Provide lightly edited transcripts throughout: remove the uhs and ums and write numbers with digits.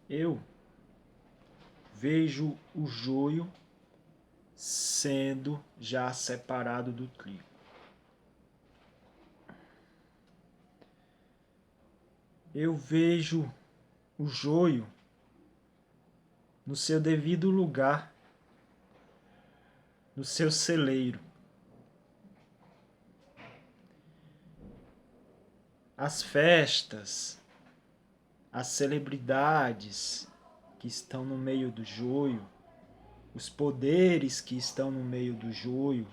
Eu vejo o joio sendo já separado do trigo. Eu vejo o joio no seu devido lugar, no seu celeiro. As festas, as celebridades que estão no meio do joio, os poderes que estão no meio do joio,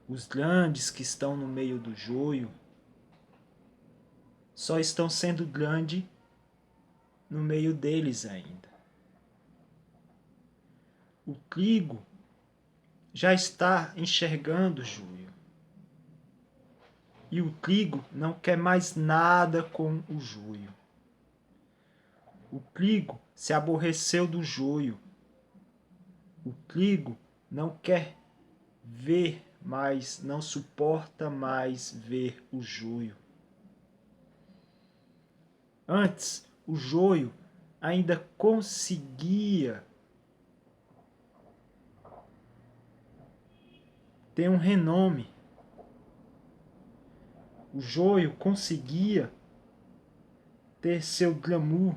os grandes que estão no meio do joio, só estão sendo grande no meio deles ainda. O trigo já está enxergando o joio. E o trigo não quer mais nada com o joio. O trigo se aborreceu do joio. O trigo não quer ver mais, não suporta mais ver o joio. Antes, o joio ainda conseguia ter um renome. O joio conseguia ter seu glamour.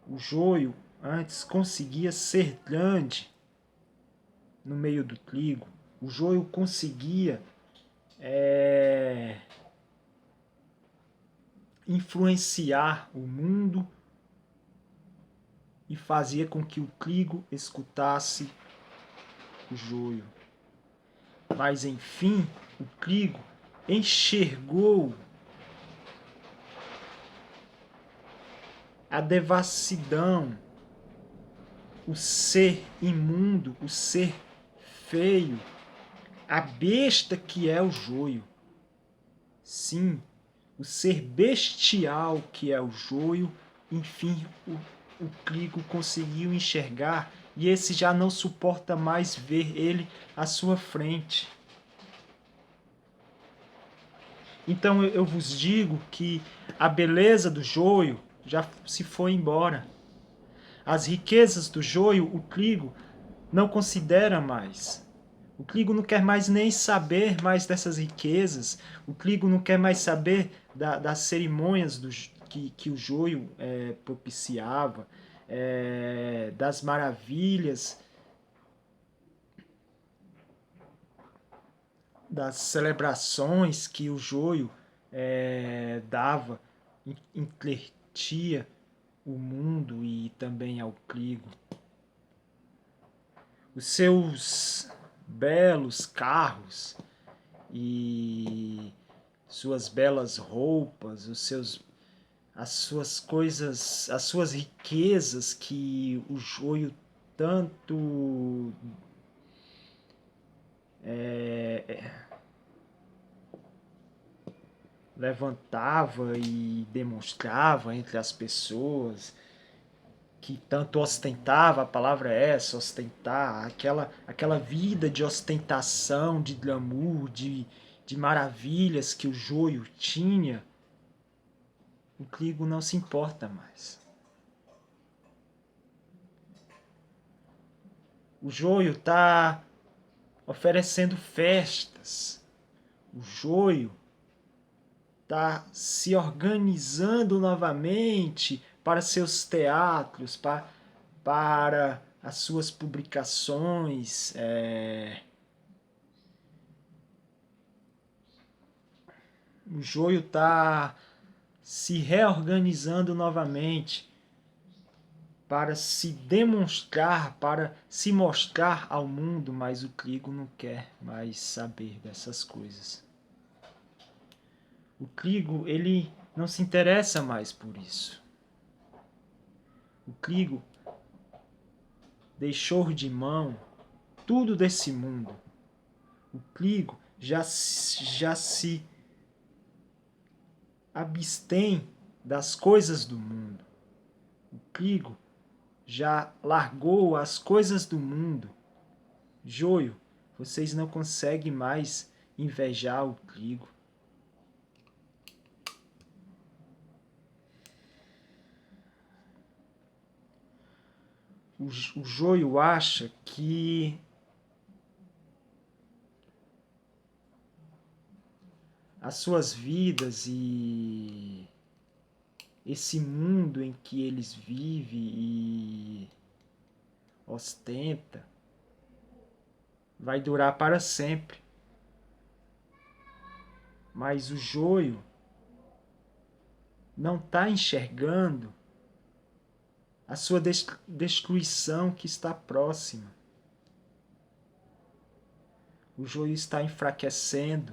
O joio antes conseguia ser grande no meio do trigo. O joio conseguia influenciar o mundo e fazia com que o trigo escutasse o joio. Mas enfim, o trigo enxergou a devassidão, o ser imundo, o ser feio, a besta que é o joio. Sim, o ser bestial que é o joio, enfim, o trigo conseguiu enxergar e esse já não suporta mais ver ele à sua frente. Então eu vos digo que a beleza do joio já se foi embora. As riquezas do joio, o trigo não considera mais. O trigo não quer mais nem saber mais dessas riquezas. O trigo não quer mais saber das cerimônias que o joio propiciava, das maravilhas, das celebrações que o joio dava, entretia o mundo e também ao trigo. Os seus belos carros e suas belas roupas, as suas coisas, as suas riquezas que o joio tanto levantava e demonstrava entre as pessoas, que tanto ostentava, a palavra é essa, ostentar, aquela vida de ostentação, de glamour, de maravilhas que o joio tinha, o trigo não se importa mais. O joio está oferecendo festas, o joio está se organizando novamente para seus teatros, para as suas publicações. O joio está se reorganizando novamente para se demonstrar, para se mostrar ao mundo, mas o trigo não quer mais saber dessas coisas. O trigo, ele não se interessa mais por isso. O trigo deixou de mão tudo desse mundo. O trigo já se abstém das coisas do mundo. O trigo já largou as coisas do mundo. Joio, vocês não conseguem mais invejar o trigo. o joio acha que as suas vidas e esse mundo em que eles vivem e ostenta vai durar para sempre. Mas o joio não está enxergando a sua destruição que está próxima. O joio está enfraquecendo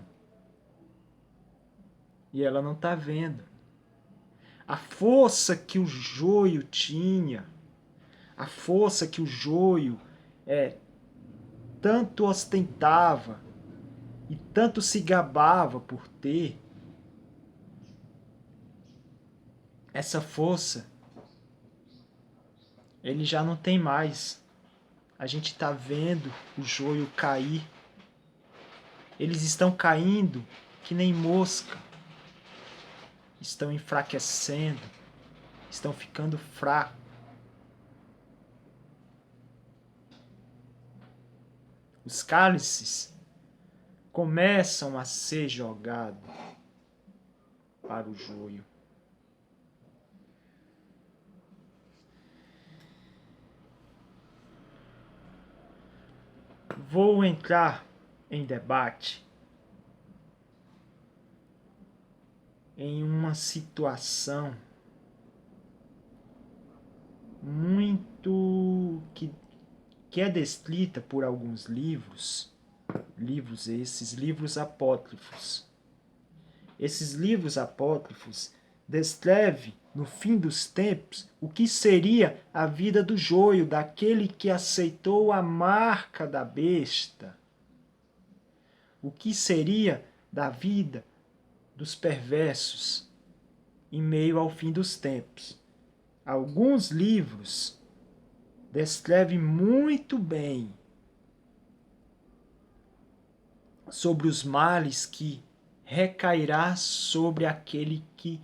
e ela não está vendo. A força que o joio tinha, a força que o joio tanto ostentava e tanto se gabava por ter, essa força ele já não tem mais. A gente está vendo o joio cair. Eles estão caindo que nem mosca. Estão enfraquecendo. Estão ficando fracos. Os cálices começam a ser jogados para o joio. Vou entrar em debate em uma situação muito que é descrita por alguns livros esses livros apócrifos. Esses livros apócrifos descrevem, no fim dos tempos, o que seria a vida do joio, daquele que aceitou a marca da besta. O que seria da vida dos perversos em meio ao fim dos tempos. Alguns livros descrevem muito bem sobre os males que recairá sobre aquele que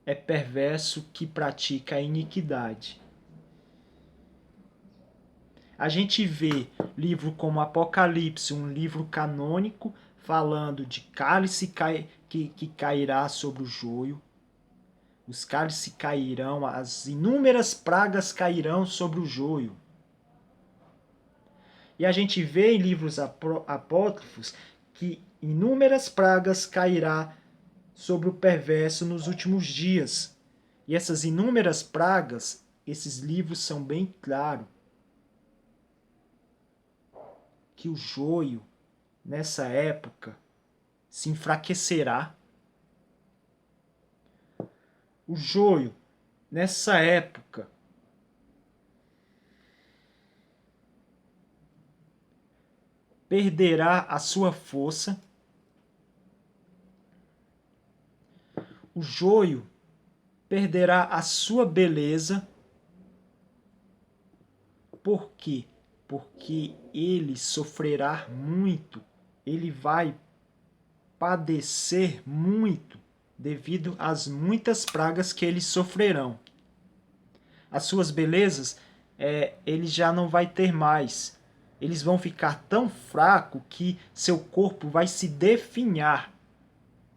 é perverso, que pratica a iniquidade. A gente vê livro como Apocalipse, um livro canônico, falando de cálice que cairá sobre o joio. Os cálices cairão, as inúmeras pragas cairão sobre o joio. E a gente vê em livros apócrifos que inúmeras pragas cairá sobre o perverso nos últimos dias. E essas inúmeras pragas, esses livros são bem claros. Que o joio, nessa época, se enfraquecerá. O joio, nessa época, perderá a sua força. O joio perderá a sua beleza. Por quê? Porque ele sofrerá muito, ele vai padecer muito devido às muitas pragas que eles sofrerão. As suas belezas, ele já não vai ter mais. Eles vão ficar tão fracos que seu corpo vai se definhar.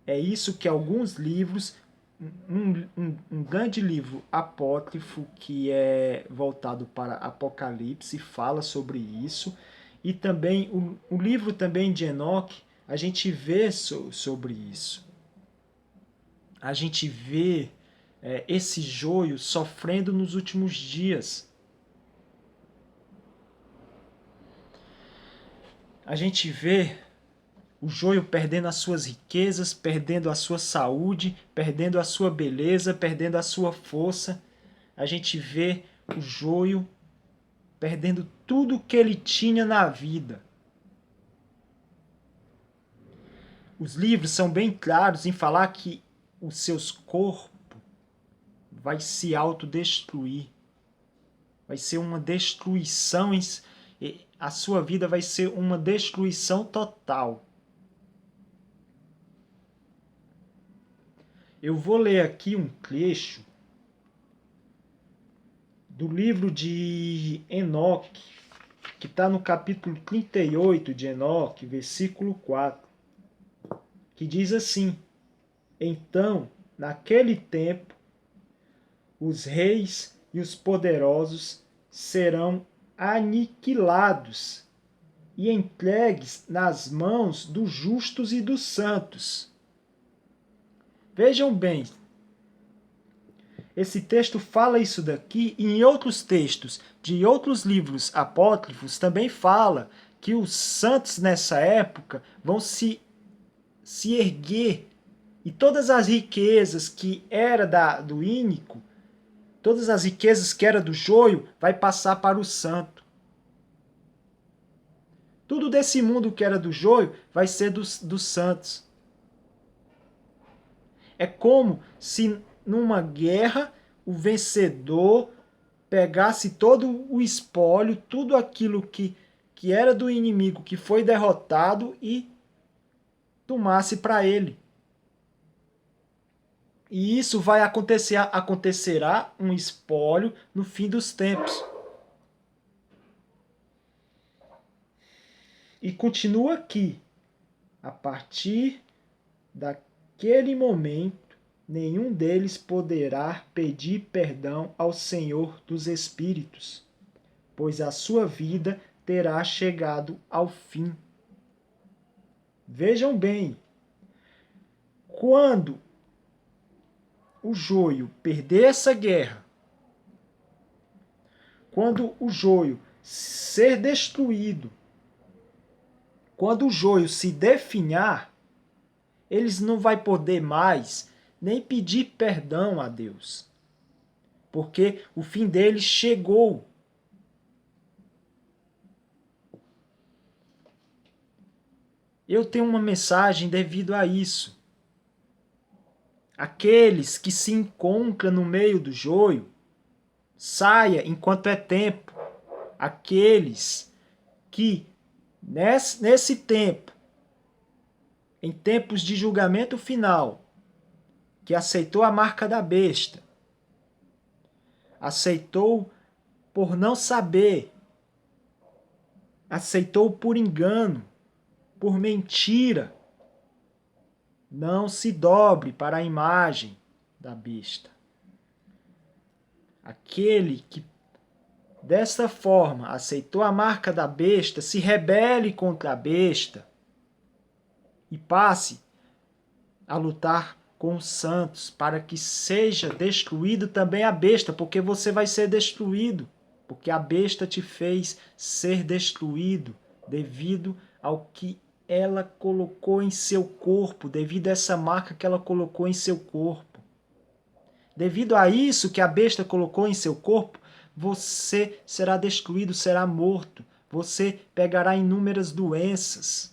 É isso que alguns livros, um grande livro apócrifo que é voltado para Apocalipse, fala sobre isso. E também o livro também de Enoque, a gente vê sobre isso. A gente vê esse joio sofrendo nos últimos dias. A gente vê o joio perdendo as suas riquezas, perdendo a sua saúde, perdendo a sua beleza, perdendo a sua força. A gente vê o joio perdendo tudo que ele tinha na vida. Os livros são bem claros em falar que os seus corpos vai se autodestruir. Vai ser uma destruição, a sua vida vai ser uma destruição total. Eu vou ler aqui um trecho do livro de Enoque, que está no capítulo 38 de Enoque, versículo 4, que diz assim: Então, naquele tempo, os reis e os poderosos serão aniquilados e entregues nas mãos dos justos e dos santos. Vejam bem, esse texto fala isso daqui, e em outros textos de outros livros apócrifos também fala que os santos nessa época vão se erguer, e todas as riquezas que era do ínico, todas as riquezas que era do joio, vai passar para o santo. Tudo desse mundo que era do joio vai ser dos santos. É como se numa guerra o vencedor pegasse todo o espólio, tudo aquilo que era do inimigo, que foi derrotado, e tomasse para ele. E isso vai acontecerá um espólio no fim dos tempos. E continua aqui: a partir daquele momento, nenhum deles poderá pedir perdão ao Senhor dos Espíritos, pois a sua vida terá chegado ao fim. Vejam bem, quando o joio perder essa guerra, quando o joio ser destruído, quando o joio se definhar, eles não vão poder mais nem pedir perdão a Deus, porque o fim deles chegou. Eu tenho uma mensagem devido a isso. Aqueles que se encontram no meio do joio, saia enquanto é tempo. Aqueles que nesse tempo, em tempos de julgamento final, que aceitou a marca da besta, aceitou por não saber, aceitou por engano, por mentira, não se dobre para a imagem da besta. Aquele que desta forma aceitou a marca da besta, se rebele contra a besta e passe a lutar com os santos, para que seja destruído também a besta, porque você vai ser destruído, porque a besta te fez ser destruído devido ao que ela colocou em seu corpo, devido a essa marca que ela colocou em seu corpo. Devido a isso que a besta colocou em seu corpo, você será destruído, será morto. Você pegará inúmeras doenças.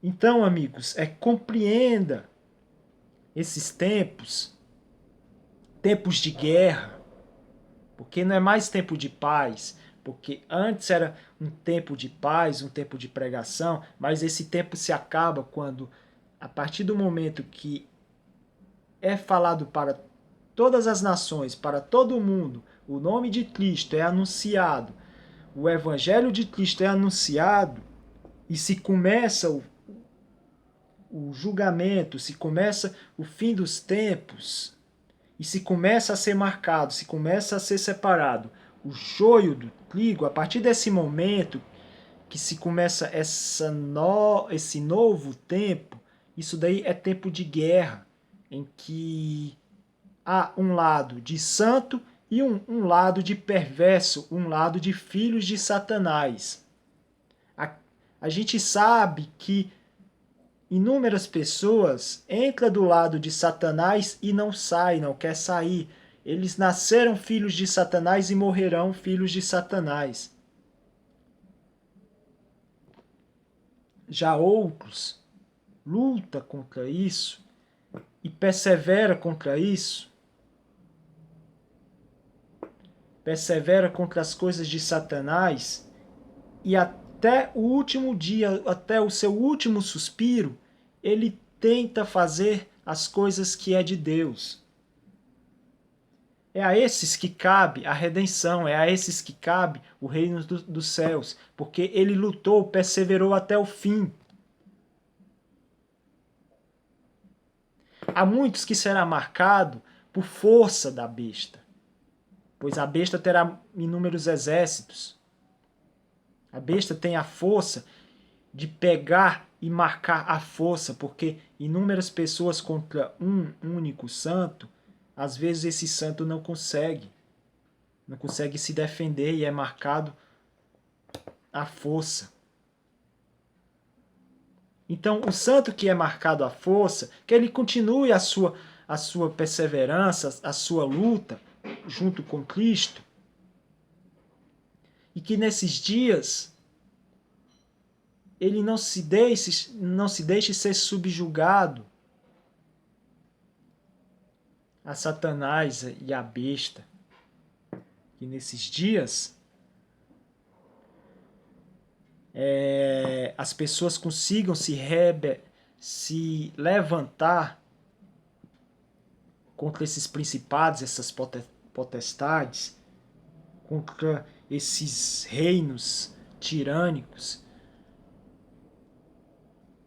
Então, amigos, compreenda esses tempos, tempos de guerra, porque não é mais tempo de paz, porque antes era um tempo de paz, um tempo de pregação, mas esse tempo se acaba quando, a partir do momento que é falado para todas as nações, para todo mundo, o nome de Cristo é anunciado, o evangelho de Cristo é anunciado, e se começa o julgamento, se começa o fim dos tempos, e se começa a ser marcado, se começa a ser separado o joio do trigo, a partir desse momento que se começa esse novo tempo, isso daí é tempo de guerra, em que há um lado de santo e um lado de perverso, um lado de filhos de Satanás. A gente sabe que inúmeras pessoas entram do lado de Satanás e não saem, não quer sair. Eles nasceram filhos de Satanás e morrerão filhos de Satanás. Já outros lutam contra isso e persevera contra isso. Persevera contra as coisas de Satanás e até o último dia, até o seu último suspiro, ele tenta fazer as coisas que é de Deus. É a esses que cabe a redenção, é a esses que cabe o reino dos céus, porque ele lutou, perseverou até o fim. Há muitos que será marcado por força da besta, pois a besta terá inúmeros exércitos. A besta tem a força de pegar e marcar a força, porque inúmeras pessoas contra um único santo, às vezes esse santo não consegue se defender e é marcado a força. Então, o santo que é marcado à força, que ele continue a sua perseverança, a sua luta junto com Cristo, e que nesses dias ele não se deixe ser subjugado a Satanás e a besta. Que nesses dias as pessoas consigam se levantar contra esses principados, essas potestades, contra esses reinos tirânicos,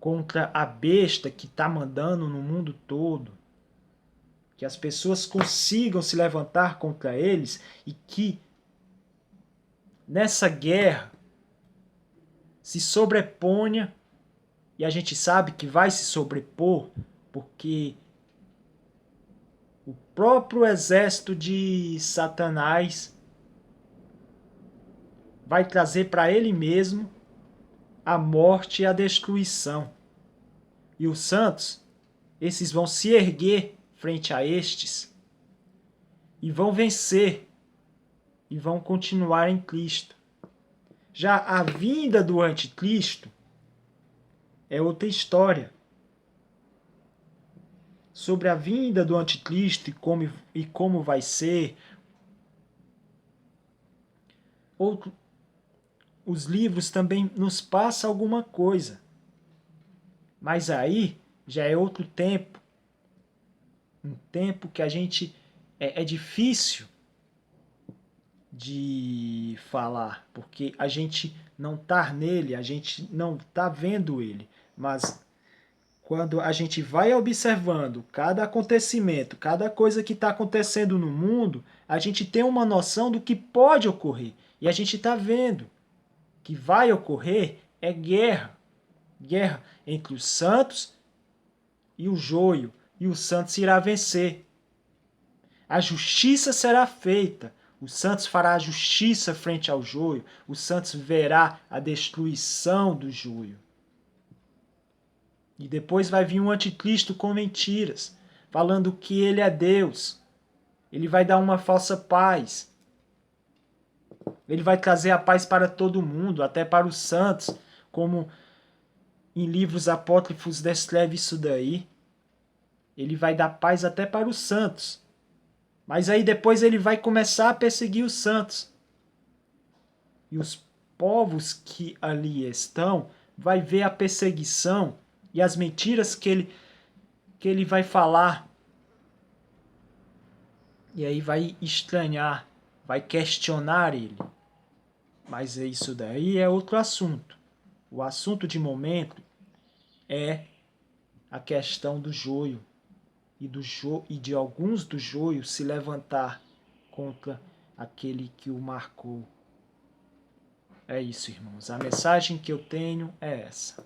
contra a besta que está mandando no mundo todo. Que as pessoas consigam se levantar contra eles e que nessa guerra se sobreponha, e a gente sabe que vai se sobrepor, porque o próprio exército de Satanás vai trazer para ele mesmo a morte e a destruição. E os santos, esses vão se erguer frente a estes e vão vencer e vão continuar em Cristo. Já a vinda do anticristo é outra história. Sobre a vinda do anticristo e como vai ser, os livros também nos passam alguma coisa. Mas aí já é outro tempo. Um tempo que a gente é difícil de falar, porque a gente não está nele, a gente não está vendo ele. Mas quando a gente vai observando cada acontecimento, cada coisa que está acontecendo no mundo, a gente tem uma noção do que pode ocorrer. E a gente está vendo que vai ocorrer é guerra. Guerra entre os santos e o joio. E o santos irá vencer. A justiça será feita. Os santos fará a justiça frente ao joio. Os santos verá a destruição do joio. E depois vai vir um anticristo com mentiras, falando que ele é Deus. Ele vai dar uma falsa paz. Ele vai trazer a paz para todo mundo, até para os santos, como em livros apócrifos descreve isso daí. Ele vai dar paz até para os santos. Mas aí depois ele vai começar a perseguir os santos. E os povos que ali estão vai ver a perseguição e as mentiras que ele vai falar. E aí vai estranhar, vai questionar ele. Mas isso daí é outro assunto. O assunto de momento é a questão do joio. E de alguns do joio se levantar contra aquele que o marcou. É isso, irmãos. A mensagem que eu tenho é essa.